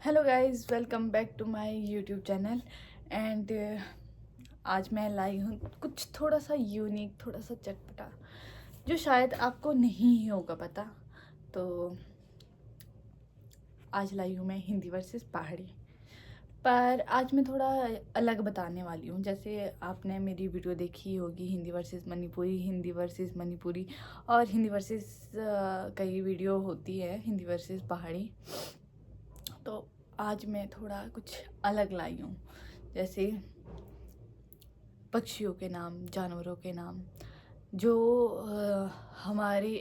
Hello guys, welcome back to my YouTube channel. And आज मैं लाई हूँ कुछ थोड़ा सा यूनिक, थोड़ा सा चटपटा, जो शायद आपको नहीं ही होगा पता। तो आज लाई हूँ मैं हिंदी वर्सेस पहाड़ी। पर आज मैं थोड़ा अलग बताने वाली हूँ। जैसे आपने मेरी वीडियो देखी होगी हिंदी वर्सेस मणिपुरी, हिंदी वर्सेस मणिपुरी और हिंदी वर्सेस कई वीडियो होती है हिंदी वर्सेस पहाड़ी। तो आज मैं थोड़ा कुछ अलग लाई हूँ। जैसे पक्षियों के नाम, जानवरों के नाम जो हमारी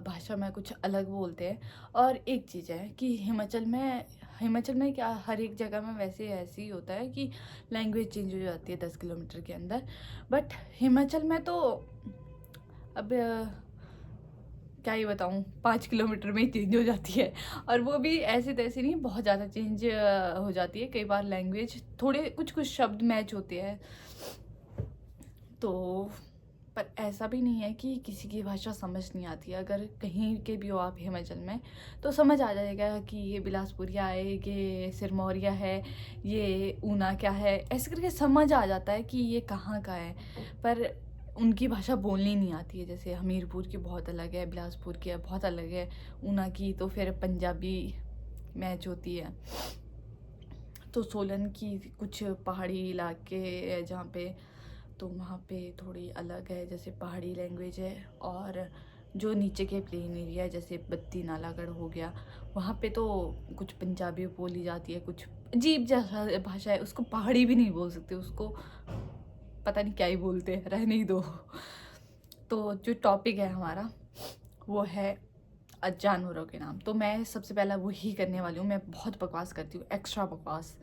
भाषा में कुछ अलग बोलते हैं। और एक चीज़ है कि हिमाचल में क्या हर एक जगह में वैसे ऐसे ही होता है कि लैंग्वेज चेंज हो जाती है 10 किलोमीटर के अंदर। बट हिमाचल में तो अब क्या ही बताऊँ, 5 किलोमीटर में ही चेंज हो जाती है। और वो भी ऐसे तैसे नहीं, बहुत ज़्यादा चेंज हो जाती है। कई बार लैंग्वेज थोड़े कुछ कुछ शब्द मैच होते हैं। तो पर ऐसा भी नहीं है कि किसी की भाषा समझ नहीं आती है। अगर कहीं के भी हो आप हिमाचल में तो समझ आ जाएगा कि ये बिलासपुरिया है, ये सिरमौरिया है, ये ऊना क्या है, ऐसे करके समझ आ जाता है कि ये कहाँ का है। पर उनकी भाषा बोलनी नहीं आती है। जैसे हमीरपुर की बहुत अलग है, बिलासपुर की बहुत अलग है, ऊना की तो फिर पंजाबी मैच होती है। तो सोलन की कुछ पहाड़ी इलाके है जहाँ पे, तो वहाँ पे थोड़ी अलग है, जैसे पहाड़ी लैंग्वेज है। और जो नीचे के प्लेन एरिया है जैसे बत्ती नालागढ़ हो गया, वहाँ पे तो कुछ पंजाबी बोली जाती है, कुछ अजीब जैसा भाषा है, उसको पहाड़ी भी नहीं बोल सकते, उसको पता नहीं क्या ही बोलते हैं, रहने ही दो। तो जो टॉपिक है हमारा वो है जानवरों के नाम। तो मैं सबसे पहला वही करने वाली हूँ। मैं बहुत बकवास करती हूँ, एक्स्ट्रा बकवास,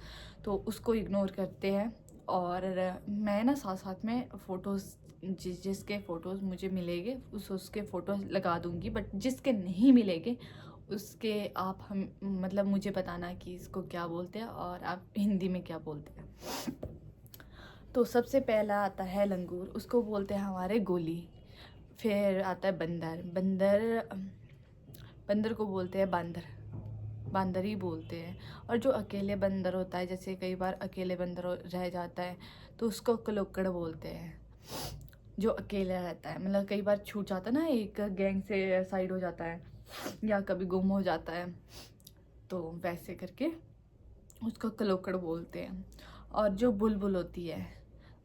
तो उसको इग्नोर करते हैं। और मैं ना साथ साथ में फ़ोटोज़ जिसके फ़ोटोज़ मुझे मिलेंगे उसके फ़ोटोज़ लगा दूँगी। बट जिसके नहीं मिलेंगे उसके आप हम मतलब मुझे बताना कि इसको क्या बोलते हैं और आप हिंदी में क्या बोलते हैं। तो सबसे पहला आता है लंगूर, उसको बोलते हैं हमारे गोली। फिर आता है बंदर। बंदर को बोलते हैं बांदर, बांदर ही बोलते हैं। और जो अकेले बंदर होता है, जैसे कई बार अकेले बंदर रह जाता है तो उसको कलोकड़ बोलते हैं। जो अकेला रहता है, मतलब कई बार छूट जाता है ना, एक गैंग से साइड हो जाता है या कभी गुम हो जाता है, तो वैसे करके उसको कलोकड़ बोलते हैं। और जो बुलबुल होती है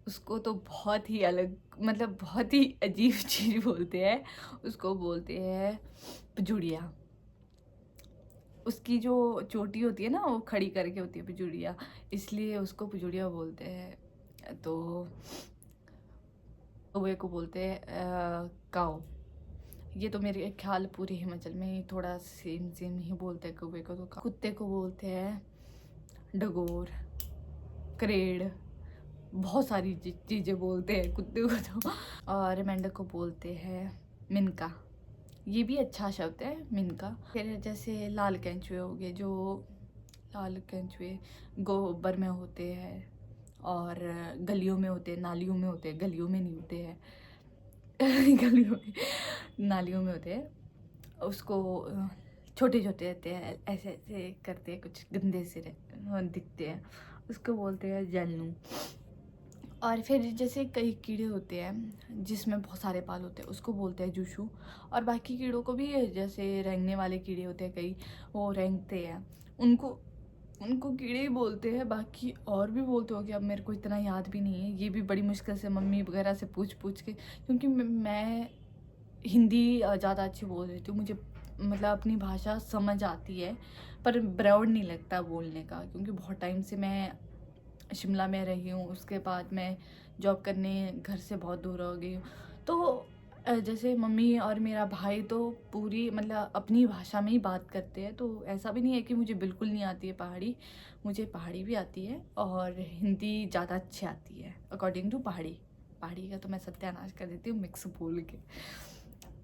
उसको तो बहुत ही अलग, मतलब बहुत ही अजीब चीज़ बोलते हैं, उसको बोलते हैं पजुड़िया। उसकी जो चोटी होती है ना वो खड़ी करके होती है पजुड़िया, इसलिए उसको पजुड़िया बोलते हैं। तो कौवे को बोलते हैं काऊ। ये तो मेरे ख्याल पूरे हिमाचल में ही थोड़ा सेम सेम ही बोलते हैं कौवे को। तो कुत्ते को बोलते हैं डगोर, करेड़, बहुत सारी चीज़ें बोलते हैं कुत्ते को तो। और मेंढक को बोलते हैं मिनका, ये भी अच्छा शब्द है मिनका। फिर जैसे लाल केंचुए हो गए, जो लाल केंचुए गोबर में होते हैं और गलियों में होते हैं, नालियों में होते हैं, गलियों में नहीं होते हैं। गलियों में, नालियों में होते हैं। उसको छोटे छोटे रहते हैं, ऐसे ऐसे करते हैं, कुछ गंदे से दिखते हैं, उसको बोलते हैं जलनू। और फिर जैसे कई कीड़े होते हैं जिसमें बहुत सारे बाल होते हैं, उसको बोलते हैं जूशू। और बाकी कीड़ों को भी, जैसे रेंगने वाले कीड़े होते हैं कई, वो रेंगते हैं, उनको उनको कीड़े ही बोलते हैं। बाकी और भी बोलते हो कि अब मेरे को इतना याद भी नहीं है, ये भी बड़ी मुश्किल से मम्मी वगैरह से पूछ पूछ के, क्योंकि मैं हिंदी ज़्यादा अच्छी बोल रही हूँ, मुझे मतलब अपनी भाषा समझ आती है, पर प्राउड नहीं लगता बोलने का, क्योंकि बहुत टाइम से मैं शिमला में रही हूँ। उसके बाद मैं जॉब करने घर से बहुत दूर हो गई हूँ। तो जैसे मम्मी और मेरा भाई तो पूरी मतलब अपनी भाषा में ही बात करते हैं, तो ऐसा भी नहीं है कि मुझे बिल्कुल नहीं आती है पहाड़ी। मुझे पहाड़ी भी आती है और हिंदी ज़्यादा अच्छी आती है अकॉर्डिंग टू पहाड़ी। पहाड़ी का तो मैं सत्यानाश कर देती हूँ मिक्स बोल के।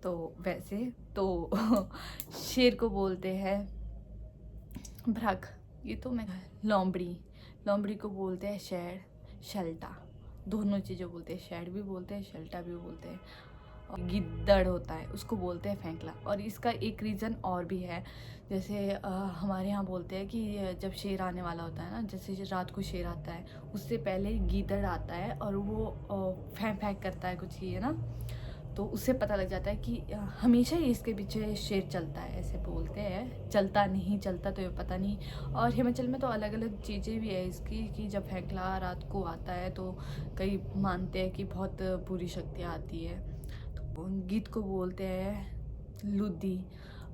तो वैसे तो शेर को बोलते हैं भ्रग, ये तो मैं लोमड़ी, लोमड़ी को बोलते हैं शैड, शल्टा, दोनों चीज़ें बोलते हैं, शैड भी बोलते हैं शल्टा भी बोलते हैं। गिद्दड़ होता है उसको बोलते हैं फेंकला। और इसका एक रीज़न और भी है, जैसे हमारे यहाँ बोलते हैं कि जब शेर आने वाला होता है ना, जैसे रात को शेर आता है उससे पहले गीदड़ आता है और वो फेंक फेंक करता है कुछ ही, है ना, तो उससे पता लग जाता है कि हमेशा ही इसके पीछे शेर चलता है, ऐसे बोलते हैं। चलता नहीं चलता तो ये पता नहीं। और हिमाचल में तो अलग अलग चीज़ें भी है इसकी, कि जब फेंकला रात को आता है तो कई मानते हैं कि बहुत बुरी शक्तियाँ आती है। तो गीत को बोलते हैं लुद्दी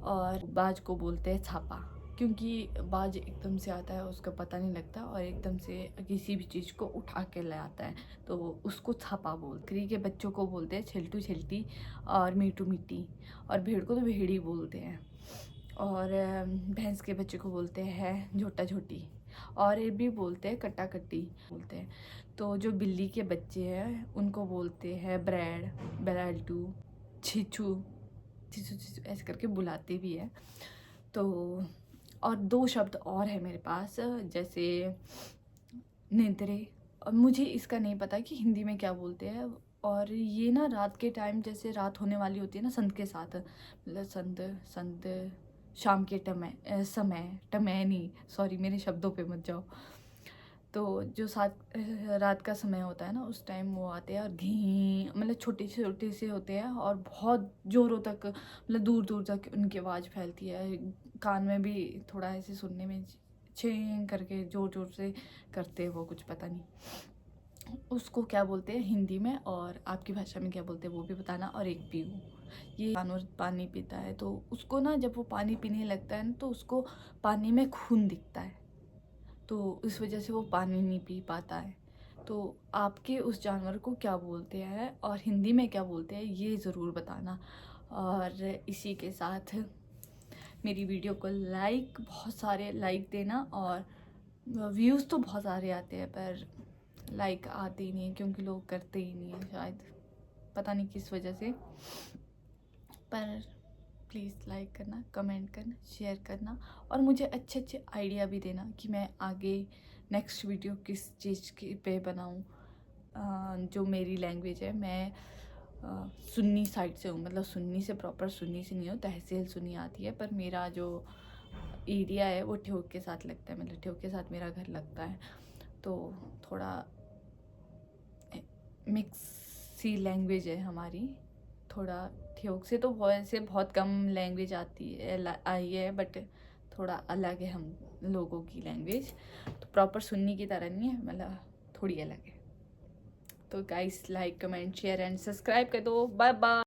और बाज को बोलते हैं छापा, क्योंकि बाज एकदम से आता है उसका पता नहीं लगता और एकदम से किसी भी चीज़ को उठा के ले आता है, तो उसको छापा बोलते। बकरी के बच्चों को बोलते हैं छिल्टू छिल्टी और मीठू मिट्टी, और भेड़ को तो भेड़ी बोलते हैं, और भैंस के बच्चे को बोलते हैं झोटा झोटी, और ये भी बोलते हैं कट्टा कट्टी बोलते हैं। तो जो बिल्ली के बच्चे हैं उनको बोलते हैं ब्रेड, ब्रेल्टू, छिछू, छिछू छिछू ऐसे करके बुलाते भी है। तो और 2 शब्द और है मेरे पास, जैसे नेंतरे, और मुझे इसका नहीं पता कि हिंदी में क्या बोलते हैं। और ये ना रात के टाइम, जैसे रात होने वाली होती है ना संध के साथ, मतलब संध संध शाम के समय टमय नहीं, सॉरी मेरे शब्दों पे मत जाओ। तो जो रात का समय होता है ना उस टाइम वो आते हैं और घी, मतलब छोटे छोटे से होते हैं और बहुत ज़ोरों तक, मतलब दूर दूर तक उनकी आवाज़ फैलती है, कान में भी थोड़ा ऐसे सुनने में छें करके ज़ोर ज़ोर से करते हैं वो, कुछ पता नहीं उसको क्या बोलते हैं हिंदी में, और आपकी भाषा में क्या बोलते हैं वो भी बताना। और एक पीऊ, ये जानवर पानी पीता है, तो उसको ना जब वो पानी पीने लगता है ना तो उसको पानी में खून दिखता है, तो इस वजह से वो पानी नहीं पी पाता है। तो आपके उस जानवर को क्या बोलते हैं और हिंदी में क्या बोलते हैं ये ज़रूर बताना। और इसी के साथ मेरी वीडियो को बहुत सारे लाइक देना, और व्यूज़ तो बहुत सारे आते हैं पर लाइक आते ही नहीं, क्योंकि लोग करते ही नहीं हैं शायद, पता नहीं किस वजह से। पर प्लीज़ लाइक करना, कमेंट करना, शेयर करना, और मुझे अच्छे अच्छे आइडिया भी देना कि मैं आगे नेक्स्ट वीडियो किस चीज़ की पे बनाऊँ। जो मेरी लैंग्वेज है, मैं सुन्नी साइड से हूँ, मतलब सुन्नी से प्रॉपर सुन्नी से नहीं हूँ, तहसील सुन्नी आती है, पर मेरा जो एरिया है वो ठियोग के साथ लगता है, मतलब ठियोग के साथ मेरा घर लगता है। तो थोड़ा मिक्स सी लैंग्वेज है हमारी, थोड़ा ठियोग से तो वैसे बहुत कम लैंग्वेज आती है आई है, बट थोड़ा अलग है हम लोगों की लैंग्वेज, तो प्रॉपर सुन्नी की तरह नहीं है, मतलब थोड़ी अलग है। तो guys like comment share and subscribe कर दो। Bye bye.